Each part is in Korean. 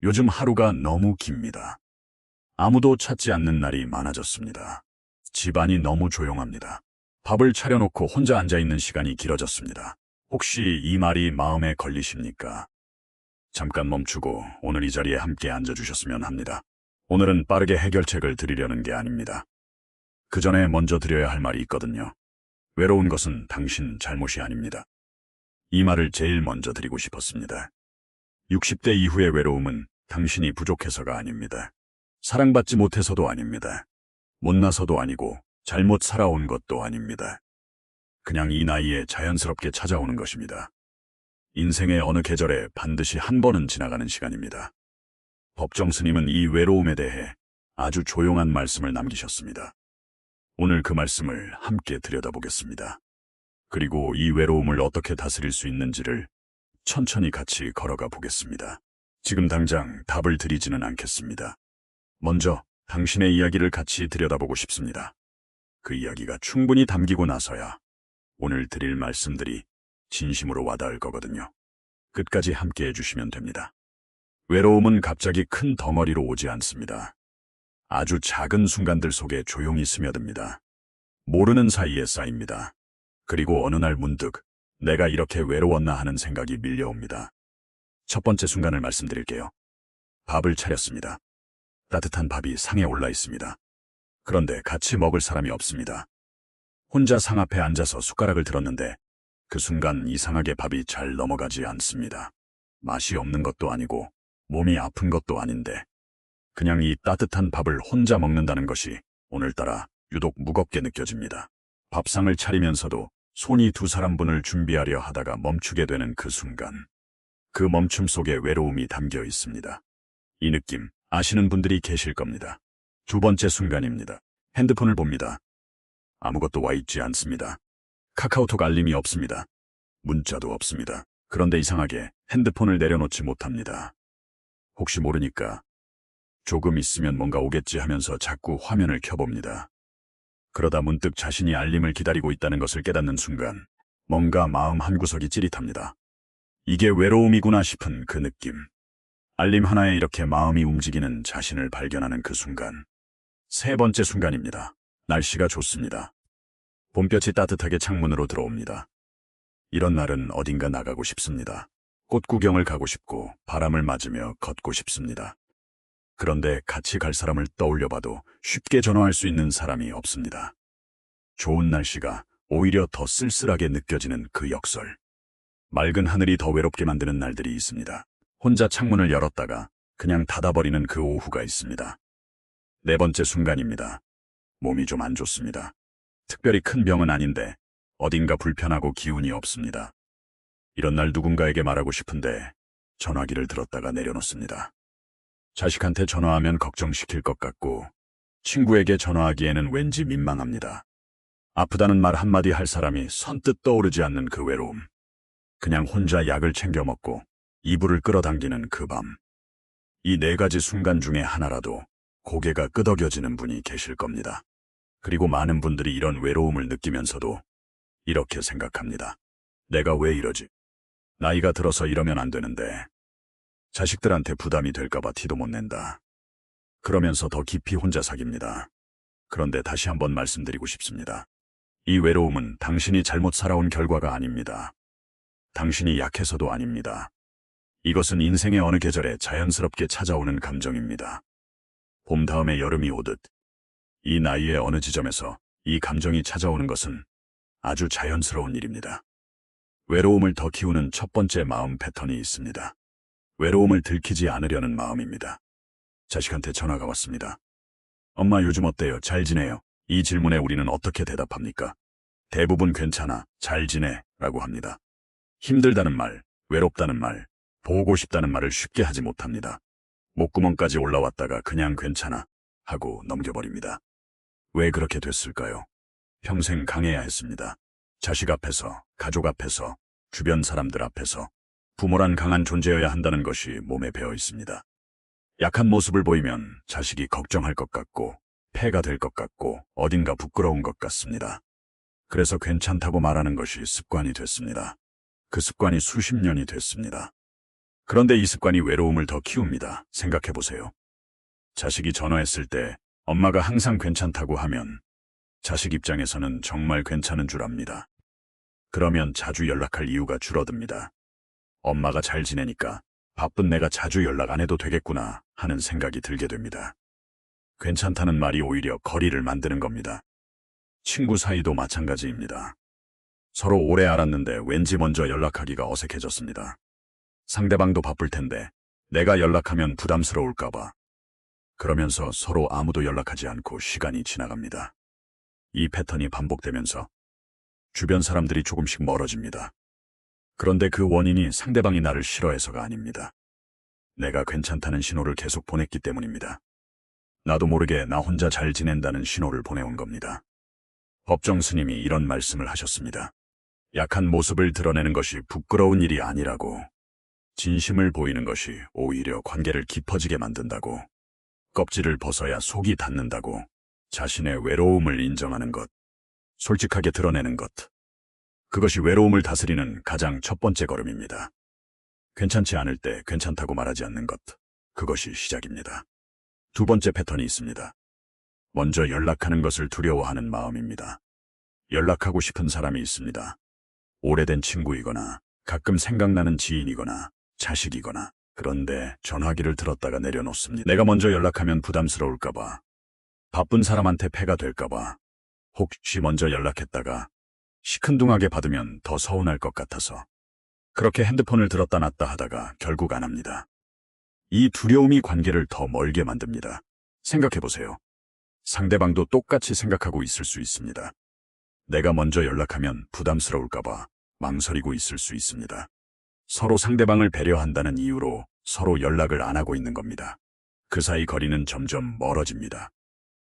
요즘 하루가 너무 깁니다. 아무도 찾지 않는 날이 많아졌습니다. 집안이 너무 조용합니다. 밥을 차려놓고 혼자 앉아있는 시간이 길어졌습니다. 혹시 이 말이 마음에 걸리십니까? 잠깐 멈추고 오늘 이 자리에 함께 앉아주셨으면 합니다. 오늘은 빠르게 해결책을 드리려는 게 아닙니다. 그 전에 먼저 드려야 할 말이 있거든요. 외로운 것은 당신 잘못이 아닙니다. 이 말을 제일 먼저 드리고 싶었습니다. 60대 이후의 외로움은 당신이 부족해서가 아닙니다. 사랑받지 못해서도 아닙니다. 못나서도 아니고 잘못 살아온 것도 아닙니다. 그냥 이 나이에 자연스럽게 찾아오는 것입니다. 인생의 어느 계절에 반드시 한 번은 지나가는 시간입니다. 법정 스님은 이 외로움에 대해 아주 조용한 말씀을 남기셨습니다. 오늘 그 말씀을 함께 들여다보겠습니다. 그리고 이 외로움을 어떻게 다스릴 수 있는지를 천천히 같이 걸어가 보겠습니다. 지금 당장 답을 드리지는 않겠습니다. 먼저 당신의 이야기를 같이 들여다보고 싶습니다. 그 이야기가 충분히 담기고 나서야 오늘 드릴 말씀들이 진심으로 와닿을 거거든요. 끝까지 함께 해주시면 됩니다. 외로움은 갑자기 큰 덩어리로 오지 않습니다. 아주 작은 순간들 속에 조용히 스며듭니다. 모르는 사이에 쌓입니다. 그리고 어느 날 문득 내가 이렇게 외로웠나 하는 생각이 밀려옵니다. 첫 번째 순간을 말씀드릴게요. 밥을 차렸습니다. 따뜻한 밥이 상에 올라 있습니다. 그런데 같이 먹을 사람이 없습니다. 혼자 상 앞에 앉아서 숟가락을 들었는데 그 순간 이상하게 밥이 잘 넘어가지 않습니다. 맛이 없는 것도 아니고 몸이 아픈 것도 아닌데 그냥 이 따뜻한 밥을 혼자 먹는다는 것이 오늘따라 유독 무겁게 느껴집니다. 밥상을 차리면서도 손이 두 사람분을 준비하려 하다가 멈추게 되는 그 순간. 그 멈춤 속에 외로움이 담겨 있습니다. 이 느낌 아시는 분들이 계실 겁니다. 두 번째 순간입니다. 핸드폰을 봅니다. 아무것도 와 있지 않습니다. 카카오톡 알림이 없습니다. 문자도 없습니다. 그런데 이상하게 핸드폰을 내려놓지 못합니다. 혹시 모르니까 조금 있으면 뭔가 오겠지 하면서 자꾸 화면을 켜봅니다. 그러다 문득 자신이 알림을 기다리고 있다는 것을 깨닫는 순간 뭔가 마음 한구석이 찌릿합니다. 이게 외로움이구나 싶은 그 느낌. 알림 하나에 이렇게 마음이 움직이는 자신을 발견하는 그 순간. 세 번째 순간입니다. 날씨가 좋습니다. 봄볕이 따뜻하게 창문으로 들어옵니다. 이런 날은 어딘가 나가고 싶습니다. 꽃 구경을 가고 싶고 바람을 맞으며 걷고 싶습니다. 그런데 같이 갈 사람을 떠올려봐도 쉽게 전화할 수 있는 사람이 없습니다. 좋은 날씨가 오히려 더 쓸쓸하게 느껴지는 그 역설. 맑은 하늘이 더 외롭게 만드는 날들이 있습니다. 혼자 창문을 열었다가 그냥 닫아버리는 그 오후가 있습니다. 네 번째 순간입니다. 몸이 좀 안 좋습니다. 특별히 큰 병은 아닌데 어딘가 불편하고 기운이 없습니다. 이런 날 누군가에게 말하고 싶은데 전화기를 들었다가 내려놓습니다. 자식한테 전화하면 걱정시킬 것 같고 친구에게 전화하기에는 왠지 민망합니다. 아프다는 말 한마디 할 사람이 선뜻 떠오르지 않는 그 외로움. 그냥 혼자 약을 챙겨 먹고 이불을 끌어당기는 그 밤. 이 네 가지 순간 중에 하나라도 고개가 끄덕여지는 분이 계실 겁니다. 그리고 많은 분들이 이런 외로움을 느끼면서도 이렇게 생각합니다. 내가 왜 이러지? 나이가 들어서 이러면 안 되는데. 자식들한테 부담이 될까봐 티도 못 낸다. 그러면서 더 깊이 혼자 사깁니다. 그런데 다시 한번 말씀드리고 싶습니다. 이 외로움은 당신이 잘못 살아온 결과가 아닙니다. 당신이 약해서도 아닙니다. 이것은 인생의 어느 계절에 자연스럽게 찾아오는 감정입니다. 봄 다음에 여름이 오듯 이 나이의 어느 지점에서 이 감정이 찾아오는 것은 아주 자연스러운 일입니다. 외로움을 더 키우는 첫 번째 마음 패턴이 있습니다. 외로움을 들키지 않으려는 마음입니다. 자식한테 전화가 왔습니다. 엄마 요즘 어때요? 잘 지내요? 이 질문에 우리는 어떻게 대답합니까? 대부분 괜찮아, 잘 지내 라고 합니다. 힘들다는 말, 외롭다는 말, 보고 싶다는 말을 쉽게 하지 못합니다. 목구멍까지 올라왔다가 그냥 괜찮아 하고 넘겨버립니다. 왜 그렇게 됐을까요? 평생 강해야 했습니다. 자식 앞에서, 가족 앞에서, 주변 사람들 앞에서 부모란 강한 존재여야 한다는 것이 몸에 배어 있습니다. 약한 모습을 보이면 자식이 걱정할 것 같고 폐가 될 것 같고 어딘가 부끄러운 것 같습니다. 그래서 괜찮다고 말하는 것이 습관이 됐습니다. 그 습관이 수십 년이 됐습니다. 그런데 이 습관이 외로움을 더 키웁니다. 생각해 보세요. 자식이 전화했을 때 엄마가 항상 괜찮다고 하면 자식 입장에서는 정말 괜찮은 줄 압니다. 그러면 자주 연락할 이유가 줄어듭니다. 엄마가 잘 지내니까 바쁜 내가 자주 연락 안 해도 되겠구나 하는 생각이 들게 됩니다. 괜찮다는 말이 오히려 거리를 만드는 겁니다. 친구 사이도 마찬가지입니다. 서로 오래 알았는데 왠지 먼저 연락하기가 어색해졌습니다. 상대방도 바쁠 텐데 내가 연락하면 부담스러울까봐. 그러면서 서로 아무도 연락하지 않고 시간이 지나갑니다. 이 패턴이 반복되면서 주변 사람들이 조금씩 멀어집니다. 그런데 그 원인이 상대방이 나를 싫어해서가 아닙니다. 내가 괜찮다는 신호를 계속 보냈기 때문입니다. 나도 모르게 나 혼자 잘 지낸다는 신호를 보내온 겁니다. 법정 스님이 이런 말씀을 하셨습니다. 약한 모습을 드러내는 것이 부끄러운 일이 아니라고. 진심을 보이는 것이 오히려 관계를 깊어지게 만든다고. 껍질을 벗어야 속이 닿는다고. 자신의 외로움을 인정하는 것. 솔직하게 드러내는 것. 그것이 외로움을 다스리는 가장 첫 번째 걸음입니다. 괜찮지 않을 때 괜찮다고 말하지 않는 것. 그것이 시작입니다. 두 번째 패턴이 있습니다. 먼저 연락하는 것을 두려워하는 마음입니다. 연락하고 싶은 사람이 있습니다. 오래된 친구이거나 가끔 생각나는 지인이거나 자식이거나. 그런데 전화기를 들었다가 내려놓습니다. 내가 먼저 연락하면 부담스러울까봐. 바쁜 사람한테 폐가 될까봐. 혹시 먼저 연락했다가 시큰둥하게 받으면 더 서운할 것 같아서. 그렇게 핸드폰을 들었다 놨다 하다가 결국 안 합니다. 이 두려움이 관계를 더 멀게 만듭니다. 생각해보세요. 상대방도 똑같이 생각하고 있을 수 있습니다. 내가 먼저 연락하면 부담스러울까봐 망설이고 있을 수 있습니다. 서로 상대방을 배려한다는 이유로 서로 연락을 안 하고 있는 겁니다. 그 사이 거리는 점점 멀어집니다.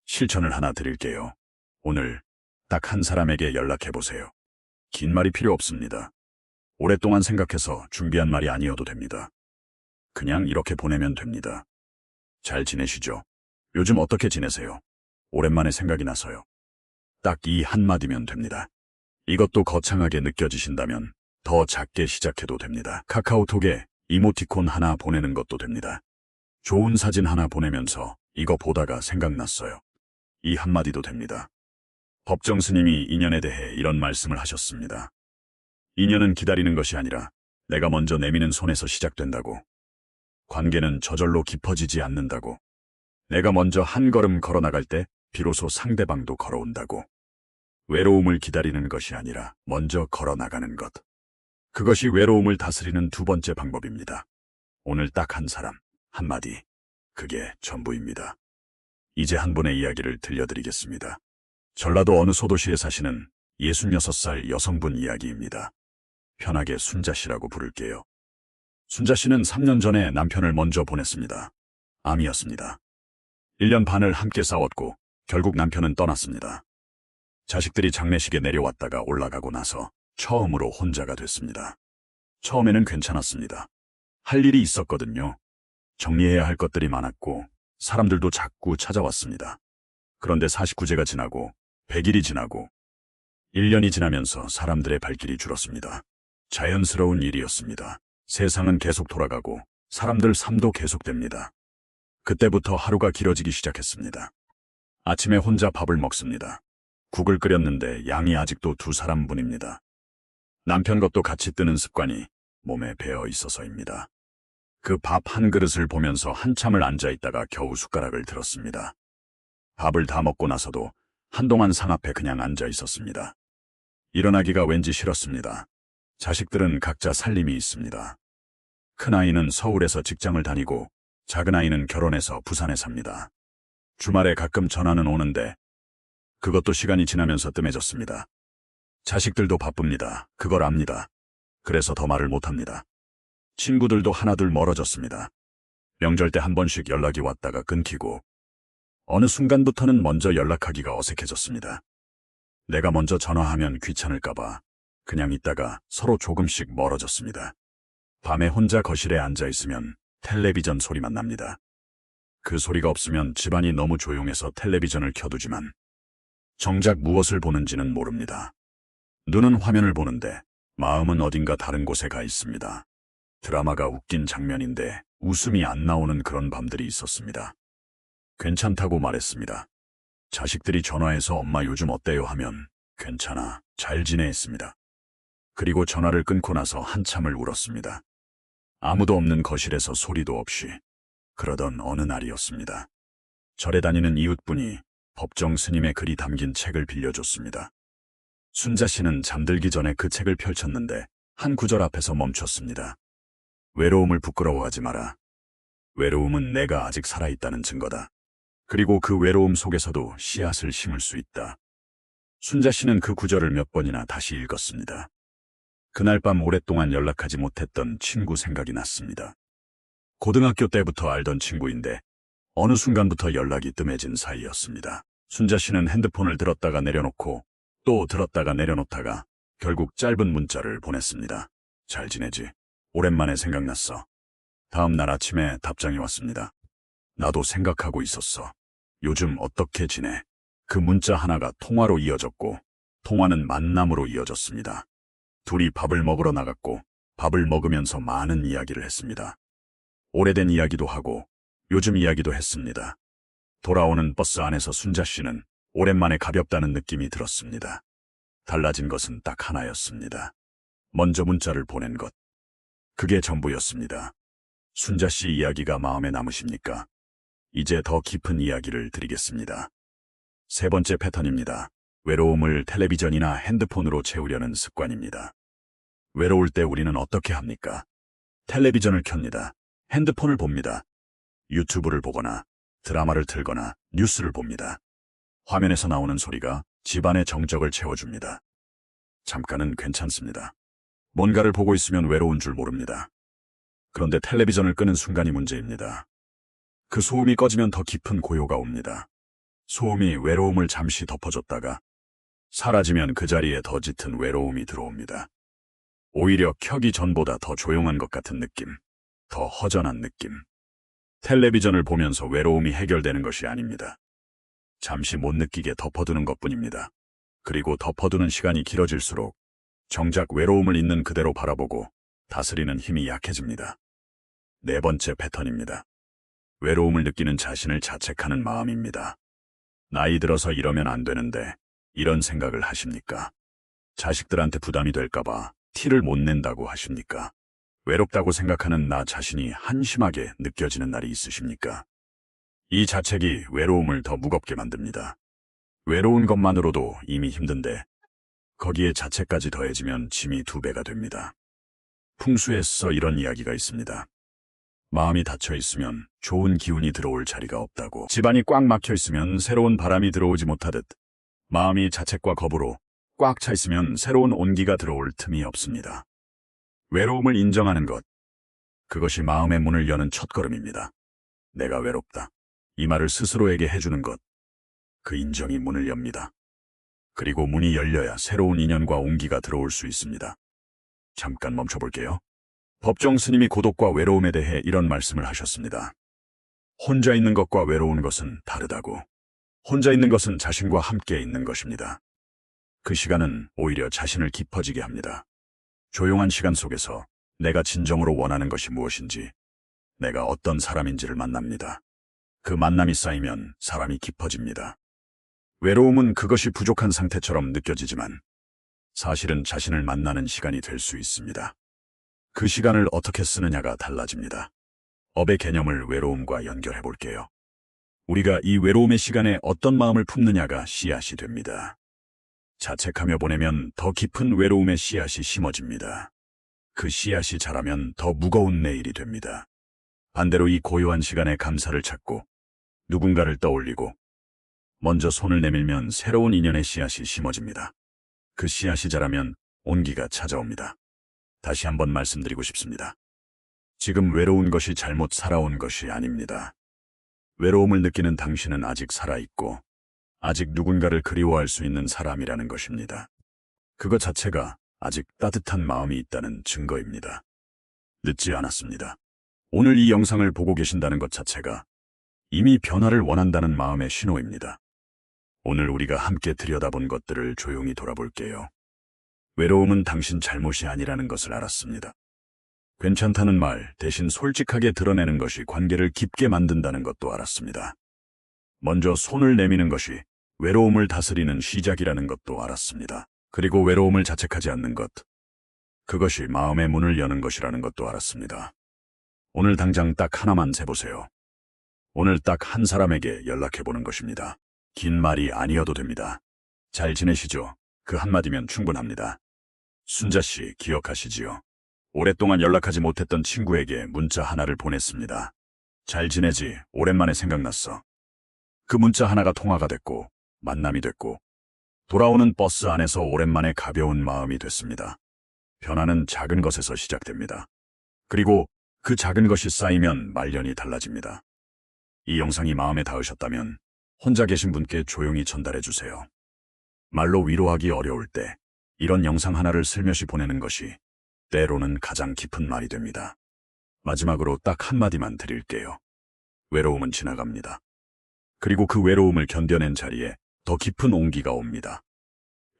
실천을 하나 드릴게요. 오늘 딱 한 사람에게 연락해보세요. 긴 말이 필요 없습니다. 오랫동안 생각해서 준비한 말이 아니어도 됩니다. 그냥 이렇게 보내면 됩니다. 잘 지내시죠? 요즘 어떻게 지내세요? 오랜만에 생각이 나서요. 딱 이 한마디면 됩니다. 이것도 거창하게 느껴지신다면 더 작게 시작해도 됩니다. 카카오톡에 이모티콘 하나 보내는 것도 됩니다. 좋은 사진 하나 보내면서 이거 보다가 생각났어요. 이 한마디도 됩니다. 법정 스님이 인연에 대해 이런 말씀을 하셨습니다. 인연은 기다리는 것이 아니라 내가 먼저 내미는 손에서 시작된다고. 관계는 저절로 깊어지지 않는다고. 내가 먼저 한 걸음 걸어나갈 때 비로소 상대방도 걸어온다고. 외로움을 기다리는 것이 아니라 먼저 걸어나가는 것. 그것이 외로움을 다스리는 두 번째 방법입니다. 오늘 딱 한 사람, 한마디. 그게 전부입니다. 이제 한 분의 이야기를 들려드리겠습니다. 전라도 어느 소도시에 사시는 66살 여성분 이야기입니다. 편하게 순자 씨라고 부를게요. 순자 씨는 3년 전에 남편을 먼저 보냈습니다. 암이었습니다. 1년 반을 함께 싸웠고 결국 남편은 떠났습니다. 자식들이 장례식에 내려왔다가 올라가고 나서 처음으로 혼자가 됐습니다. 처음에는 괜찮았습니다. 할 일이 있었거든요. 정리해야 할 것들이 많았고 사람들도 자꾸 찾아왔습니다. 그런데 49제가 지나고 100일이 지나고 1년이 지나면서 사람들의 발길이 줄었습니다. 자연스러운 일이었습니다. 세상은 계속 돌아가고 사람들 삶도 계속됩니다. 그때부터 하루가 길어지기 시작했습니다. 아침에 혼자 밥을 먹습니다. 국을 끓였는데 양이 아직도 2사람분입니다. 남편 것도 같이 뜨는 습관이 몸에 배어 있어서입니다. 그 밥 한 그릇을 보면서 한참을 앉아있다가 겨우 숟가락을 들었습니다. 밥을 다 먹고 나서도 한동안 상 앞에 그냥 앉아 있었습니다. 일어나기가 왠지 싫었습니다. 자식들은 각자 살림이 있습니다. 큰아이는 서울에서 직장을 다니고 작은아이는 결혼해서 부산에 삽니다. 주말에 가끔 전화는 오는데 그것도 시간이 지나면서 뜸해졌습니다. 자식들도 바쁩니다. 그걸 압니다. 그래서 더 말을 못합니다. 친구들도 하나둘 멀어졌습니다. 명절 때 한 번씩 연락이 왔다가 끊기고 어느 순간부터는 먼저 연락하기가 어색해졌습니다. 내가 먼저 전화하면 귀찮을까봐 그냥 있다가 서로 조금씩 멀어졌습니다. 밤에 혼자 거실에 앉아있으면 텔레비전 소리만 납니다. 그 소리가 없으면 집안이 너무 조용해서 텔레비전을 켜두지만 정작 무엇을 보는지는 모릅니다. 눈은 화면을 보는데 마음은 어딘가 다른 곳에 가 있습니다. 드라마가 웃긴 장면인데 웃음이 안 나오는 그런 밤들이 있었습니다. 괜찮다고 말했습니다. 자식들이 전화해서 엄마 요즘 어때요 하면 괜찮아, 잘 지내 했습니다. 그리고 전화를 끊고 나서 한참을 울었습니다. 아무도 없는 거실에서 소리도 없이. 그러던 어느 날이었습니다. 절에 다니는 이웃분이 법정 스님의 글이 담긴 책을 빌려줬습니다. 순자 씨는 잠들기 전에 그 책을 펼쳤는데 한 구절 앞에서 멈췄습니다. 외로움을 부끄러워하지 마라. 외로움은 내가 아직 살아있다는 증거다. 그리고 그 외로움 속에서도 씨앗을 심을 수 있다. 순자 씨는 그 구절을 몇 번이나 다시 읽었습니다. 그날 밤 오랫동안 연락하지 못했던 친구 생각이 났습니다. 고등학교 때부터 알던 친구인데 어느 순간부터 연락이 뜸해진 사이였습니다. 순자 씨는 핸드폰을 들었다가 내려놓고 또 들었다가 내려놓다가 결국 짧은 문자를 보냈습니다. 잘 지내지? 오랜만에 생각났어. 다음 날 아침에 답장이 왔습니다. 나도 생각하고 있었어. 요즘 어떻게 지내? 그 문자 하나가 통화로 이어졌고 통화는 만남으로 이어졌습니다. 둘이 밥을 먹으러 나갔고 밥을 먹으면서 많은 이야기를 했습니다. 오래된 이야기도 하고 요즘 이야기도 했습니다. 돌아오는 버스 안에서 순자 씨는 오랜만에 가볍다는 느낌이 들었습니다. 달라진 것은 딱 하나였습니다. 먼저 문자를 보낸 것. 그게 전부였습니다. 순자 씨 이야기가 마음에 남으십니까? 이제 더 깊은 이야기를 드리겠습니다. 세 번째 패턴입니다. 외로움을 텔레비전이나 핸드폰으로 채우려는 습관입니다. 외로울 때 우리는 어떻게 합니까? 텔레비전을 켭니다. 핸드폰을 봅니다. 유튜브를 보거나 드라마를 틀거나 뉴스를 봅니다. 화면에서 나오는 소리가 집안의 정적을 채워줍니다. 잠깐은 괜찮습니다. 뭔가를 보고 있으면 외로운 줄 모릅니다. 그런데 텔레비전을 끄는 순간이 문제입니다. 그 소음이 꺼지면 더 깊은 고요가 옵니다. 소음이 외로움을 잠시 덮어줬다가 사라지면 그 자리에 더 짙은 외로움이 들어옵니다. 오히려 켜기 전보다 더 조용한 것 같은 느낌, 더 허전한 느낌. 텔레비전을 보면서 외로움이 해결되는 것이 아닙니다. 잠시 못 느끼게 덮어두는 것뿐입니다. 그리고 덮어두는 시간이 길어질수록 정작 외로움을 있는 그대로 바라보고 다스리는 힘이 약해집니다. 네 번째 패턴입니다. 외로움을 느끼는 자신을 자책하는 마음입니다. 나이 들어서 이러면 안 되는데 이런 생각을 하십니까? 자식들한테 부담이 될까봐 티를 못 낸다고 하십니까? 외롭다고 생각하는 나 자신이 한심하게 느껴지는 날이 있으십니까? 이 자책이 외로움을 더 무겁게 만듭니다. 외로운 것만으로도 이미 힘든데 거기에 자책까지 더해지면 짐이 2배가 됩니다. 풍수에서 이런 이야기가 있습니다. 마음이 닫혀 있으면 좋은 기운이 들어올 자리가 없다고. 집안이 꽉 막혀 있으면 새로운 바람이 들어오지 못하듯 마음이 자책과 겁으로 꽉 차 있으면 새로운 온기가 들어올 틈이 없습니다. 외로움을 인정하는 것, 그것이 마음의 문을 여는 첫걸음입니다. 내가 외롭다. 이 말을 스스로에게 해주는 것, 그 인정이 문을 엽니다. 그리고 문이 열려야 새로운 인연과 온기가 들어올 수 있습니다. 잠깐 멈춰볼게요. 법정 스님이 고독과 외로움에 대해 이런 말씀을 하셨습니다. 혼자 있는 것과 외로운 것은 다르다고. 혼자 있는 것은 자신과 함께 있는 것입니다. 그 시간은 오히려 자신을 깊어지게 합니다. 조용한 시간 속에서 내가 진정으로 원하는 것이 무엇인지, 내가 어떤 사람인지를 만납니다. 그 만남이 쌓이면 사람이 깊어집니다. 외로움은 그것이 부족한 상태처럼 느껴지지만 사실은 자신을 만나는 시간이 될 수 있습니다. 그 시간을 어떻게 쓰느냐가 달라집니다. 업의 개념을 외로움과 연결해 볼게요. 우리가 이 외로움의 시간에 어떤 마음을 품느냐가 씨앗이 됩니다. 자책하며 보내면 더 깊은 외로움의 씨앗이 심어집니다. 그 씨앗이 자라면 더 무거운 내일이 됩니다. 반대로 이 고요한 시간에 감사를 찾고 누군가를 떠올리고 먼저 손을 내밀면 새로운 인연의 씨앗이 심어집니다. 그 씨앗이 자라면 온기가 찾아옵니다. 다시 한번 말씀드리고 싶습니다. 지금 외로운 것이 잘못 살아온 것이 아닙니다. 외로움을 느끼는 당신은 아직 살아있고 아직 누군가를 그리워할 수 있는 사람이라는 것입니다. 그것 자체가 아직 따뜻한 마음이 있다는 증거입니다. 늦지 않았습니다. 오늘 이 영상을 보고 계신다는 것 자체가 이미 변화를 원한다는 마음의 신호입니다. 오늘 우리가 함께 들여다본 것들을 조용히 돌아볼게요. 외로움은 당신 잘못이 아니라는 것을 알았습니다. 괜찮다는 말 대신 솔직하게 드러내는 것이 관계를 깊게 만든다는 것도 알았습니다. 먼저 손을 내미는 것이 외로움을 다스리는 시작이라는 것도 알았습니다. 그리고 외로움을 자책하지 않는 것, 그것이 마음의 문을 여는 것이라는 것도 알았습니다. 오늘 당장 딱 하나만 세보세요. 오늘 딱 한 사람에게 연락해보는 것입니다. 긴 말이 아니어도 됩니다. 잘 지내시죠? 그 한마디면 충분합니다. 순자 씨 기억하시지요? 오랫동안 연락하지 못했던 친구에게 문자 하나를 보냈습니다. 잘 지내지? 오랜만에 생각났어. 그 문자 하나가 통화가 됐고 만남이 됐고 돌아오는 버스 안에서 오랜만에 가벼운 마음이 됐습니다. 변화는 작은 것에서 시작됩니다. 그리고 그 작은 것이 쌓이면 말년이 달라집니다. 이 영상이 마음에 닿으셨다면 혼자 계신 분께 조용히 전달해 주세요. 말로 위로하기 어려울 때 이런 영상 하나를 슬며시 보내는 것이 때로는 가장 깊은 말이 됩니다. 마지막으로 딱 한마디만 드릴게요. 외로움은 지나갑니다. 그리고 그 외로움을 견뎌낸 자리에 더 깊은 온기가 옵니다.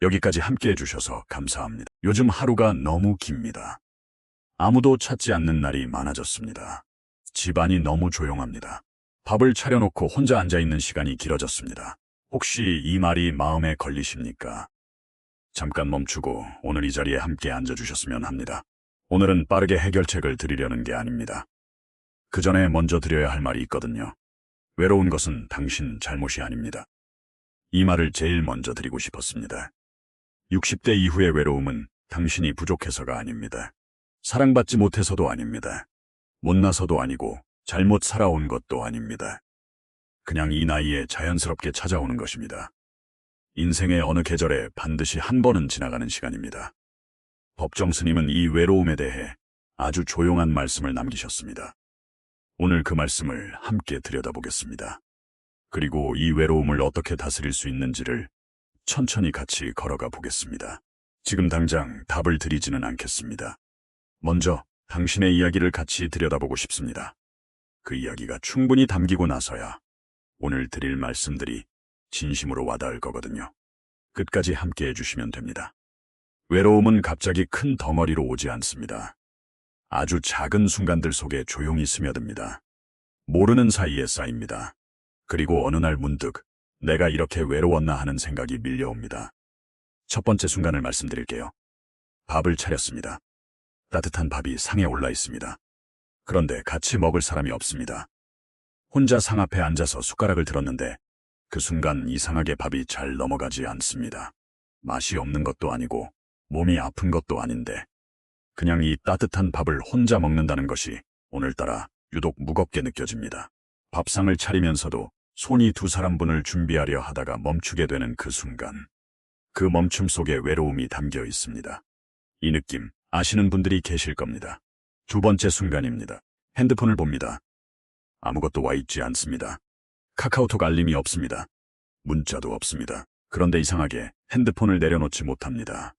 여기까지 함께 해주셔서 감사합니다. 요즘 하루가 너무 깁니다. 아무도 찾지 않는 날이 많아졌습니다. 집안이 너무 조용합니다. 밥을 차려놓고 혼자 앉아있는 시간이 길어졌습니다. 혹시 이 말이 마음에 걸리십니까? 잠깐 멈추고 오늘 이 자리에 함께 앉아주셨으면 합니다. 오늘은 빠르게 해결책을 드리려는 게 아닙니다. 그 전에 먼저 드려야 할 말이 있거든요. 외로운 것은 당신 잘못이 아닙니다. 이 말을 제일 먼저 드리고 싶었습니다. 60대 이후의 외로움은 당신이 부족해서가 아닙니다. 사랑받지 못해서도 아닙니다. 못나서도 아니고 잘못 살아온 것도 아닙니다. 그냥 이 나이에 자연스럽게 찾아오는 것입니다. 인생의 어느 계절에 반드시 한 번은 지나가는 시간입니다. 법정 스님은 이 외로움에 대해 아주 조용한 말씀을 남기셨습니다. 오늘 그 말씀을 함께 들여다보겠습니다. 그리고 이 외로움을 어떻게 다스릴 수 있는지를 천천히 같이 걸어가 보겠습니다. 지금 당장 답을 드리지는 않겠습니다. 먼저 당신의 이야기를 같이 들여다보고 싶습니다. 그 이야기가 충분히 담기고 나서야 오늘 드릴 말씀들이 진심으로 와닿을 거거든요. 끝까지 함께 해주시면 됩니다. 외로움은 갑자기 큰 덩어리로 오지 않습니다. 아주 작은 순간들 속에 조용히 스며듭니다. 모르는 사이에 쌓입니다. 그리고 어느 날 문득 내가 이렇게 외로웠나 하는 생각이 밀려옵니다. 첫 번째 순간을 말씀드릴게요. 밥을 차렸습니다. 따뜻한 밥이 상에 올라 있습니다. 그런데 같이 먹을 사람이 없습니다. 혼자 상 앞에 앉아서 숟가락을 들었는데 그 순간 이상하게 밥이 잘 넘어가지 않습니다. 맛이 없는 것도 아니고 몸이 아픈 것도 아닌데 그냥 이 따뜻한 밥을 혼자 먹는다는 것이 오늘따라 유독 무겁게 느껴집니다. 밥상을 차리면서도 손이 두 사람분을 준비하려 하다가 멈추게 되는 그 순간. 그 멈춤 속에 외로움이 담겨 있습니다. 이 느낌 아시는 분들이 계실 겁니다. 두 번째 순간입니다. 핸드폰을 봅니다. 아무것도 와 있지 않습니다. 카카오톡 알림이 없습니다. 문자도 없습니다. 그런데 이상하게 핸드폰을 내려놓지 못합니다.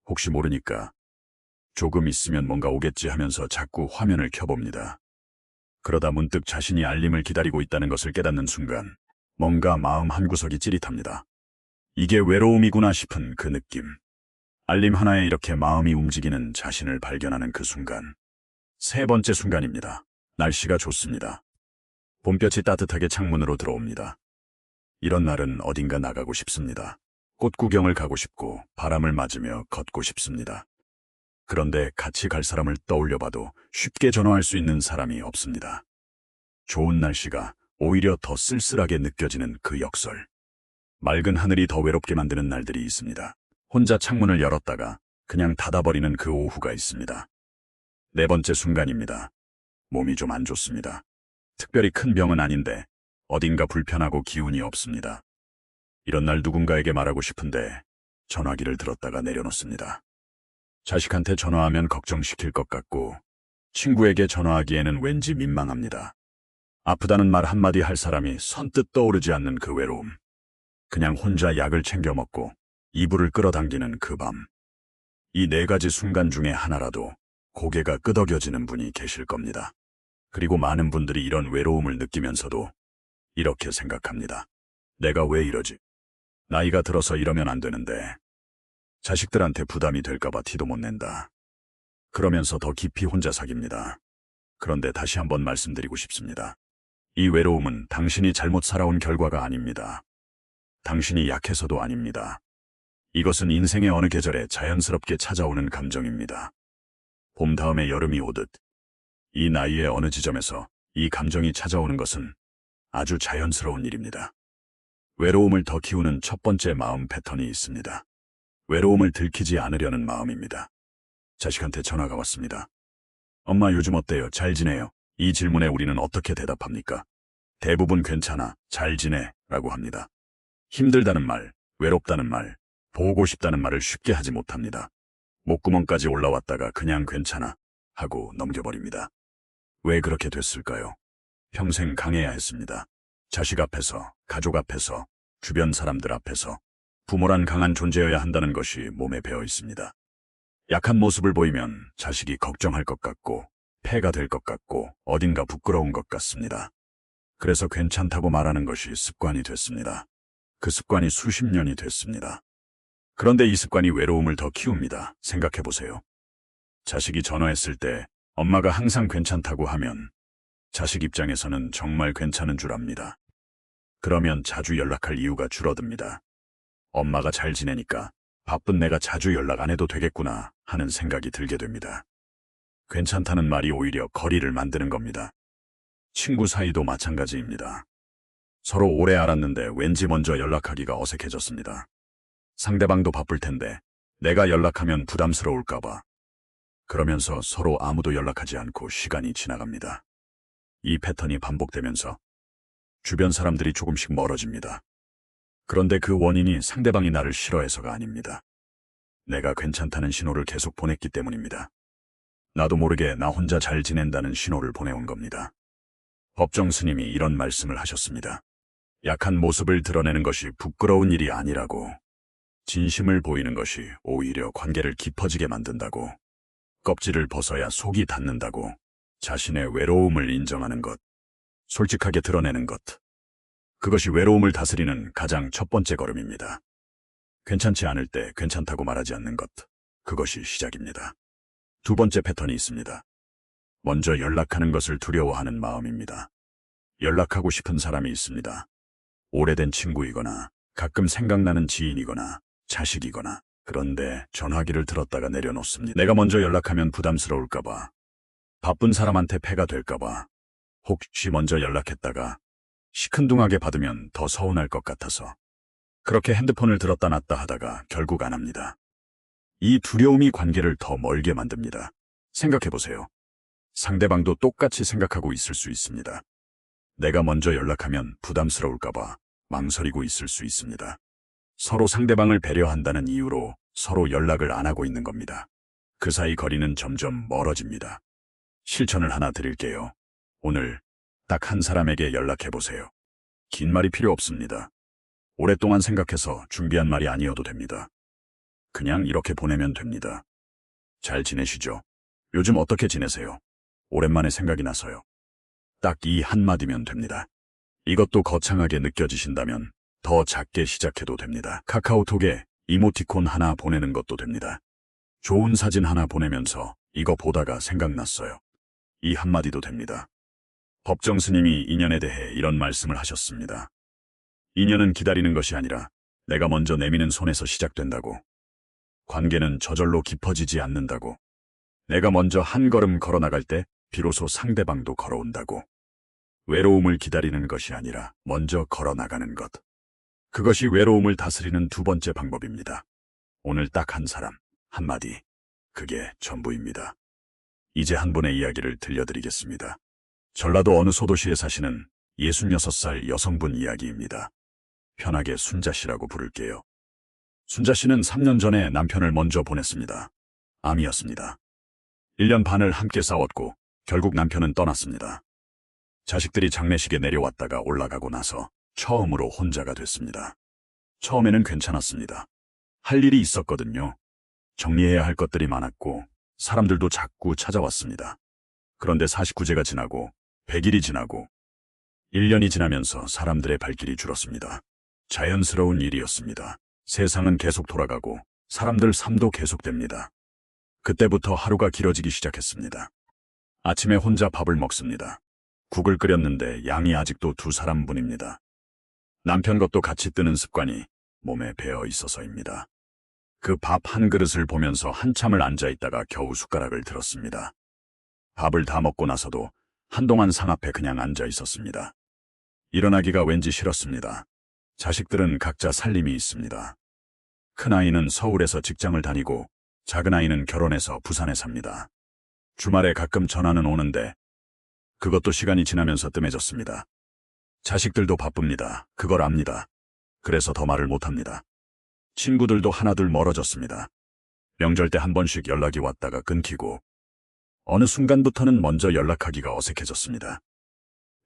혹시 모르니까 조금 있으면 뭔가 오겠지 하면서 자꾸 화면을 켜봅니다. 그러다 문득 자신이 알림을 기다리고 있다는 것을 깨닫는 순간 뭔가 마음 한구석이 찌릿합니다. 이게 외로움이구나 싶은 그 느낌. 알림 하나에 이렇게 마음이 움직이는 자신을 발견하는 그 순간. 세 번째 순간입니다. 날씨가 좋습니다. 봄볕이 따뜻하게 창문으로 들어옵니다. 이런 날은 어딘가 나가고 싶습니다. 꽃 구경을 가고 싶고 바람을 맞으며 걷고 싶습니다. 그런데 같이 갈 사람을 떠올려봐도 쉽게 전화할 수 있는 사람이 없습니다. 좋은 날씨가 오히려 더 쓸쓸하게 느껴지는 그 역설. 맑은 하늘이 더 외롭게 만드는 날들이 있습니다. 혼자 창문을 열었다가 그냥 닫아버리는 그 오후가 있습니다. 네 번째 순간입니다. 몸이 좀 안 좋습니다. 특별히 큰 병은 아닌데 어딘가 불편하고 기운이 없습니다. 이런 날 누군가에게 말하고 싶은데 전화기를 들었다가 내려놓습니다. 자식한테 전화하면 걱정시킬 것 같고 친구에게 전화하기에는 왠지 민망합니다. 아프다는 말 한마디 할 사람이 선뜻 떠오르지 않는 그 외로움. 그냥 혼자 약을 챙겨 먹고 이불을 끌어당기는 그 밤. 이 네 가지 순간 중에 하나라도 고개가 끄덕여지는 분이 계실 겁니다. 그리고 많은 분들이 이런 외로움을 느끼면서도 이렇게 생각합니다. 내가 왜 이러지? 나이가 들어서 이러면 안 되는데. 자식들한테 부담이 될까봐 티도 못 낸다. 그러면서 더 깊이 혼자 사깁니다. 그런데 다시 한번 말씀드리고 싶습니다. 이 외로움은 당신이 잘못 살아온 결과가 아닙니다. 당신이 약해서도 아닙니다. 이것은 인생의 어느 계절에 자연스럽게 찾아오는 감정입니다. 봄 다음에 여름이 오듯 이 나이의 어느 지점에서 이 감정이 찾아오는 것은 아주 자연스러운 일입니다. 외로움을 더 키우는 첫 번째 마음 패턴이 있습니다. 외로움을 들키지 않으려는 마음입니다. 자식한테 전화가 왔습니다. 엄마 요즘 어때요? 잘 지내요? 이 질문에 우리는 어떻게 대답합니까? 대부분 괜찮아, 잘 지내 라고 합니다. 힘들다는 말, 외롭다는 말, 보고 싶다는 말을 쉽게 하지 못합니다. 목구멍까지 올라왔다가 그냥 괜찮아 하고 넘겨버립니다. 왜 그렇게 됐을까요? 평생 강해야 했습니다. 자식 앞에서, 가족 앞에서, 주변 사람들 앞에서 부모란 강한 존재여야 한다는 것이 몸에 배어 있습니다. 약한 모습을 보이면 자식이 걱정할 것 같고 폐가 될 것 같고 어딘가 부끄러운 것 같습니다. 그래서 괜찮다고 말하는 것이 습관이 됐습니다. 그 습관이 수십 년이 됐습니다. 그런데 이 습관이 외로움을 더 키웁니다. 생각해 보세요. 자식이 전화했을 때 엄마가 항상 괜찮다고 하면 자식 입장에서는 정말 괜찮은 줄 압니다. 그러면 자주 연락할 이유가 줄어듭니다. 엄마가 잘 지내니까 바쁜 내가 자주 연락 안 해도 되겠구나 하는 생각이 들게 됩니다. 괜찮다는 말이 오히려 거리를 만드는 겁니다. 친구 사이도 마찬가지입니다. 서로 오래 알았는데 왠지 먼저 연락하기가 어색해졌습니다. 상대방도 바쁠 텐데 내가 연락하면 부담스러울까봐. 그러면서 서로 아무도 연락하지 않고 시간이 지나갑니다. 이 패턴이 반복되면서 주변 사람들이 조금씩 멀어집니다. 그런데 그 원인이 상대방이 나를 싫어해서가 아닙니다. 내가 괜찮다는 신호를 계속 보냈기 때문입니다. 나도 모르게 나 혼자 잘 지낸다는 신호를 보내온 겁니다. 법정 스님이 이런 말씀을 하셨습니다. 약한 모습을 드러내는 것이 부끄러운 일이 아니라고. 진심을 보이는 것이 오히려 관계를 깊어지게 만든다고. 껍질을 벗어야 속이 닿는다고. 자신의 외로움을 인정하는 것. 솔직하게 드러내는 것. 그것이 외로움을 다스리는 가장 첫 번째 걸음입니다. 괜찮지 않을 때 괜찮다고 말하지 않는 것. 그것이 시작입니다. 두 번째 패턴이 있습니다. 먼저 연락하는 것을 두려워하는 마음입니다. 연락하고 싶은 사람이 있습니다. 오래된 친구이거나 가끔 생각나는 지인이거나 자식이거나. 그런데 전화기를 들었다가 내려놓습니다. 내가 먼저 연락하면 부담스러울까봐. 바쁜 사람한테 폐가 될까봐. 혹시 먼저 연락했다가 시큰둥하게 받으면 더 서운할 것 같아서. 그렇게 핸드폰을 들었다 놨다 하다가 결국 안 합니다. 이 두려움이 관계를 더 멀게 만듭니다. 생각해보세요. 상대방도 똑같이 생각하고 있을 수 있습니다. 내가 먼저 연락하면 부담스러울까봐 망설이고 있을 수 있습니다. 서로 상대방을 배려한다는 이유로 서로 연락을 안 하고 있는 겁니다. 그 사이 거리는 점점 멀어집니다. 실천을 하나 드릴게요. 오늘 딱 한 사람에게 연락해보세요. 긴 말이 필요 없습니다. 오랫동안 생각해서 준비한 말이 아니어도 됩니다. 그냥 이렇게 보내면 됩니다. 잘 지내시죠? 요즘 어떻게 지내세요? 오랜만에 생각이 나서요. 딱 이 한마디면 됩니다. 이것도 거창하게 느껴지신다면 더 작게 시작해도 됩니다. 카카오톡에 이모티콘 하나 보내는 것도 됩니다. 좋은 사진 하나 보내면서 이거 보다가 생각났어요. 이 한마디도 됩니다. 법정 스님이 인연에 대해 이런 말씀을 하셨습니다. 인연은 기다리는 것이 아니라 내가 먼저 내미는 손에서 시작된다고. 관계는 저절로 깊어지지 않는다고. 내가 먼저 한 걸음 걸어나갈 때 비로소 상대방도 걸어온다고. 외로움을 기다리는 것이 아니라 먼저 걸어나가는 것. 그것이 외로움을 다스리는 두 번째 방법입니다. 오늘 딱 한 사람, 한마디. 그게 전부입니다. 이제 한 분의 이야기를 들려드리겠습니다. 전라도 어느 소도시에 사시는 66살 여성분 이야기입니다. 편하게 순자 씨라고 부를게요. 순자 씨는 3년 전에 남편을 먼저 보냈습니다. 암이었습니다. 1년 반을 함께 싸웠고 결국 남편은 떠났습니다. 자식들이 장례식에 내려왔다가 올라가고 나서 처음으로 혼자가 됐습니다. 처음에는 괜찮았습니다. 할 일이 있었거든요. 정리해야 할 것들이 많았고 사람들도 자꾸 찾아왔습니다. 그런데 49제가 지나고 100일이 지나고 1년이 지나면서 사람들의 발길이 줄었습니다. 자연스러운 일이었습니다. 세상은 계속 돌아가고 사람들 삶도 계속됩니다. 그때부터 하루가 길어지기 시작했습니다. 아침에 혼자 밥을 먹습니다. 국을 끓였는데 양이 아직도 2사람분입니다. 남편 것도 같이 뜨는 습관이 몸에 배어 있어서입니다. 그 밥 한 그릇을 보면서 한참을 앉아있다가 겨우 숟가락을 들었습니다. 밥을 다 먹고 나서도 한동안 상 앞에 그냥 앉아 있었습니다. 일어나기가 왠지 싫었습니다. 자식들은 각자 살림이 있습니다. 큰아이는 서울에서 직장을 다니고 작은아이는 결혼해서 부산에 삽니다. 주말에 가끔 전화는 오는데 그것도 시간이 지나면서 뜸해졌습니다. 자식들도 바쁩니다. 그걸 압니다. 그래서 더 말을 못합니다. 친구들도 하나둘 멀어졌습니다. 명절 때 한 번씩 연락이 왔다가 끊기고 어느 순간부터는 먼저 연락하기가 어색해졌습니다.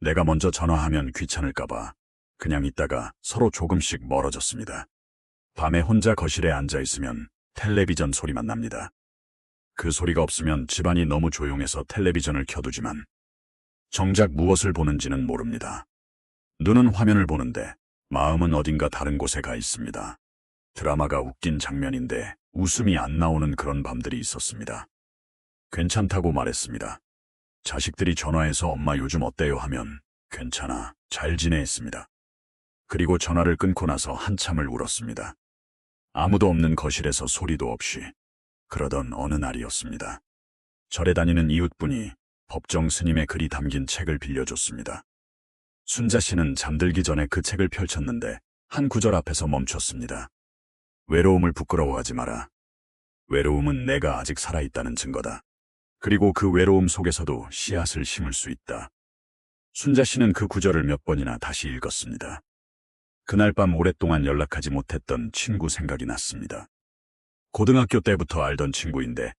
내가 먼저 전화하면 귀찮을까봐 그냥 있다가 서로 조금씩 멀어졌습니다. 밤에 혼자 거실에 앉아있으면 텔레비전 소리만 납니다. 그 소리가 없으면 집안이 너무 조용해서 텔레비전을 켜두지만 정작 무엇을 보는지는 모릅니다. 눈은 화면을 보는데 마음은 어딘가 다른 곳에 가 있습니다. 드라마가 웃긴 장면인데 웃음이 안 나오는 그런 밤들이 있었습니다. 괜찮다고 말했습니다. 자식들이 전화해서 엄마 요즘 어때요 하면 괜찮아, 잘 지내 했습니다. 그리고 전화를 끊고 나서 한참을 울었습니다. 아무도 없는 거실에서 소리도 없이. 그러던 어느 날이었습니다. 절에 다니는 이웃분이 법정 스님의 글이 담긴 책을 빌려줬습니다. 순자 씨는 잠들기 전에 그 책을 펼쳤는데 한 구절 앞에서 멈췄습니다. 외로움을 부끄러워하지 마라. 외로움은 내가 아직 살아있다는 증거다. 그리고 그 외로움 속에서도 씨앗을 심을 수 있다. 순자 씨는 그 구절을 몇 번이나 다시 읽었습니다. 그날 밤 오랫동안 연락하지 못했던 친구 생각이 났습니다. 고등학교 때부터 알던 친구인데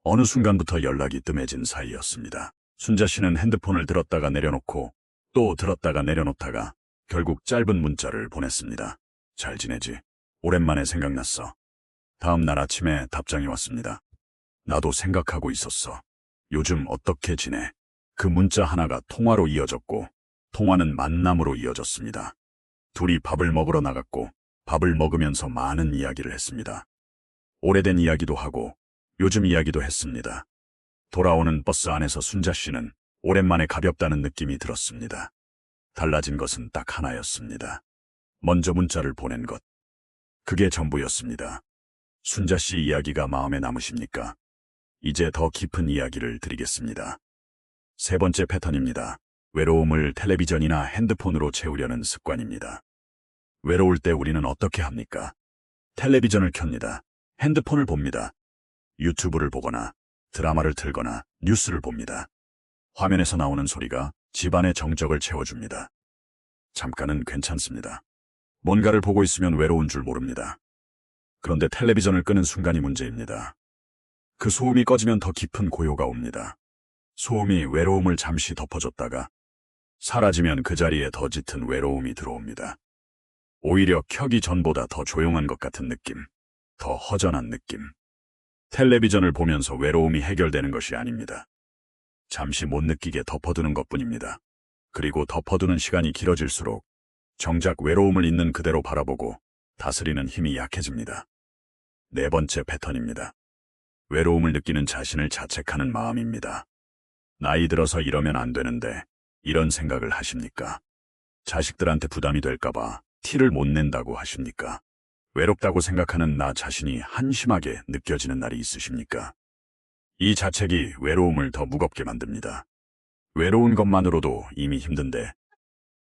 어느 순간부터 연락이 뜸해진 사이였습니다. 순자 씨는 핸드폰을 들었다가 내려놓고 또 들었다가 내려놓다가 결국 짧은 문자를 보냈습니다. 잘 지내지? 오랜만에 생각났어. 다음 날 아침에 답장이 왔습니다. 나도 생각하고 있었어. 요즘 어떻게 지내? 그 문자 하나가 통화로 이어졌고 통화는 만남으로 이어졌습니다. 둘이 밥을 먹으러 나갔고 밥을 먹으면서 많은 이야기를 했습니다. 오래된 이야기도 하고 요즘 이야기도 했습니다. 돌아오는 버스 안에서 순자 씨는 오랜만에 가볍다는 느낌이 들었습니다. 달라진 것은 딱 하나였습니다. 먼저 문자를 보낸 것. 그게 전부였습니다. 순자 씨 이야기가 마음에 남으십니까? 이제 더 깊은 이야기를 드리겠습니다. 3번째 패턴입니다. 외로움을 텔레비전이나 핸드폰으로 채우려는 습관입니다. 외로울 때 우리는 어떻게 합니까? 텔레비전을 켭니다. 핸드폰을 봅니다. 유튜브를 보거나 드라마를 틀거나 뉴스를 봅니다. 화면에서 나오는 소리가 집안의 정적을 채워줍니다. 잠깐은 괜찮습니다. 뭔가를 보고 있으면 외로운 줄 모릅니다. 그런데 텔레비전을 끄는 순간이 문제입니다. 그 소음이 꺼지면 더 깊은 고요가 옵니다. 소음이 외로움을 잠시 덮어줬다가 사라지면 그 자리에 더 짙은 외로움이 들어옵니다. 오히려 켜기 전보다 더 조용한 것 같은 느낌, 더 허전한 느낌. 텔레비전을 보면서 외로움이 해결되는 것이 아닙니다. 잠시 못 느끼게 덮어두는 것뿐입니다. 그리고 덮어두는 시간이 길어질수록 정작 외로움을 있는 그대로 바라보고 다스리는 힘이 약해집니다. 4번째 패턴입니다. 외로움을 느끼는 자신을 자책하는 마음입니다. 나이 들어서 이러면 안 되는데 이런 생각을 하십니까? 자식들한테 부담이 될까봐 티를 못 낸다고 하십니까? 외롭다고 생각하는 나 자신이 한심하게 느껴지는 날이 있으십니까? 이 자책이 외로움을 더 무겁게 만듭니다. 외로운 것만으로도 이미 힘든데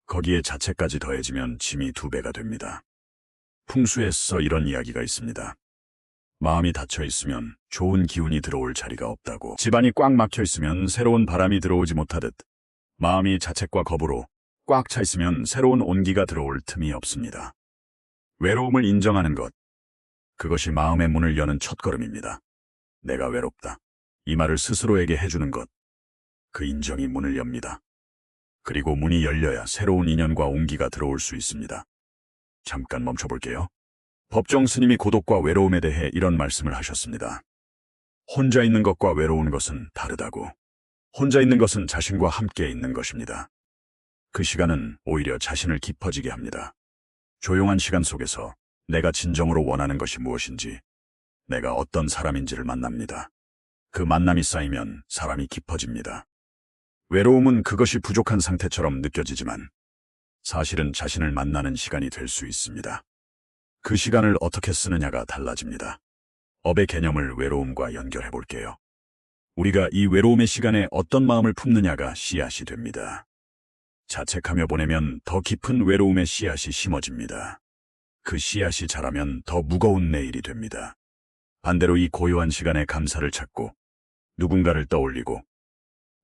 거기에 자책까지 더해지면 짐이 2배가 됩니다. 풍수에서 이런 이야기가 있습니다. 마음이 닫혀 있으면 좋은 기운이 들어올 자리가 없다고. 집안이 꽉 막혀 있으면 새로운 바람이 들어오지 못하듯 마음이 자책과 겁으로 꽉 차 있으면 새로운 온기가 들어올 틈이 없습니다. 외로움을 인정하는 것, 그것이 마음의 문을 여는 첫걸음입니다. 내가 외롭다. 이 말을 스스로에게 해주는 것, 그 인정이 문을 엽니다. 그리고 문이 열려야 새로운 인연과 온기가 들어올 수 있습니다. 잠깐 멈춰볼게요. 법정 스님이 고독과 외로움에 대해 이런 말씀을 하셨습니다. 혼자 있는 것과 외로운 것은 다르다고. 혼자 있는 것은 자신과 함께 있는 것입니다. 그 시간은 오히려 자신을 깊어지게 합니다. 조용한 시간 속에서 내가 진정으로 원하는 것이 무엇인지, 내가 어떤 사람인지를 만납니다. 그 만남이 쌓이면 사람이 깊어집니다. 외로움은 그것이 부족한 상태처럼 느껴지지만 사실은 자신을 만나는 시간이 될 수 있습니다. 그 시간을 어떻게 쓰느냐가 달라집니다. 업의 개념을 외로움과 연결해 볼게요. 우리가 이 외로움의 시간에 어떤 마음을 품느냐가 씨앗이 됩니다. 자책하며 보내면 더 깊은 외로움의 씨앗이 심어집니다. 그 씨앗이 자라면 더 무거운 내일이 됩니다. 반대로 이 고요한 시간에 감사를 찾고 누군가를 떠올리고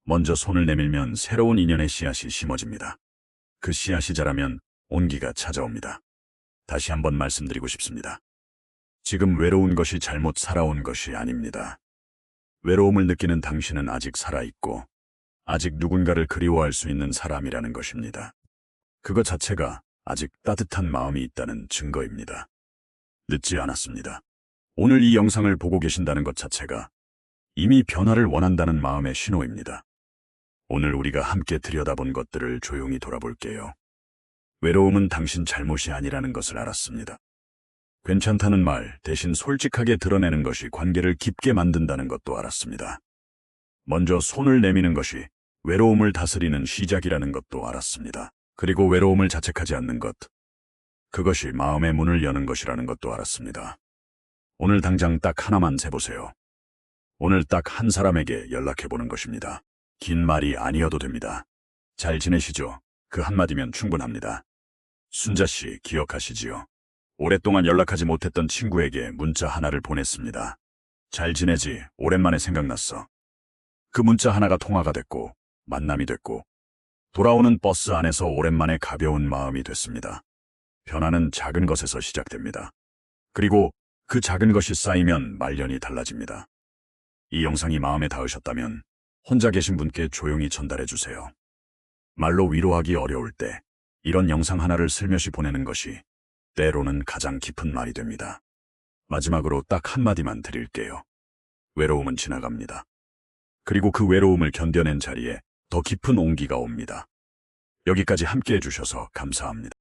먼저 손을 내밀면 새로운 인연의 씨앗이 심어집니다. 그 씨앗이 자라면 온기가 찾아옵니다. 다시 한번 말씀드리고 싶습니다. 지금 외로운 것이 잘못 살아온 것이 아닙니다. 외로움을 느끼는 당신은 아직 살아있고 아직 누군가를 그리워할 수 있는 사람이라는 것입니다. 그것 자체가 아직 따뜻한 마음이 있다는 증거입니다. 늦지 않았습니다. 오늘 이 영상을 보고 계신다는 것 자체가 이미 변화를 원한다는 마음의 신호입니다. 오늘 우리가 함께 들여다본 것들을 조용히 돌아볼게요. 외로움은 당신 잘못이 아니라는 것을 알았습니다. 괜찮다는 말 대신 솔직하게 드러내는 것이 관계를 깊게 만든다는 것도 알았습니다. 먼저 손을 내미는 것이 외로움을 다스리는 시작이라는 것도 알았습니다. 그리고 외로움을 자책하지 않는 것, 그것이 마음의 문을 여는 것이라는 것도 알았습니다. 오늘 당장 딱 하나만 세보세요. 오늘 딱 한 사람에게 연락해보는 것입니다. 긴 말이 아니어도 됩니다. 잘 지내시죠? 그 한마디면 충분합니다. 순자 씨 기억하시지요? 오랫동안 연락하지 못했던 친구에게 문자 하나를 보냈습니다. 잘 지내지? 오랜만에 생각났어. 그 문자 하나가 통화가 됐고 만남이 됐고 돌아오는 버스 안에서 오랜만에 가벼운 마음이 됐습니다. 변화는 작은 것에서 시작됩니다. 그리고 그 작은 것이 쌓이면 말년이 달라집니다. 이 영상이 마음에 닿으셨다면 혼자 계신 분께 조용히 전달해 주세요. 말로 위로하기 어려울 때 이런 영상 하나를 슬며시 보내는 것이 때로는 가장 깊은 말이 됩니다. 마지막으로 딱 한마디만 드릴게요. 외로움은 지나갑니다. 그리고 그 외로움을 견뎌낸 자리에 더 깊은 온기가 옵니다. 여기까지 함께 해주셔서 감사합니다.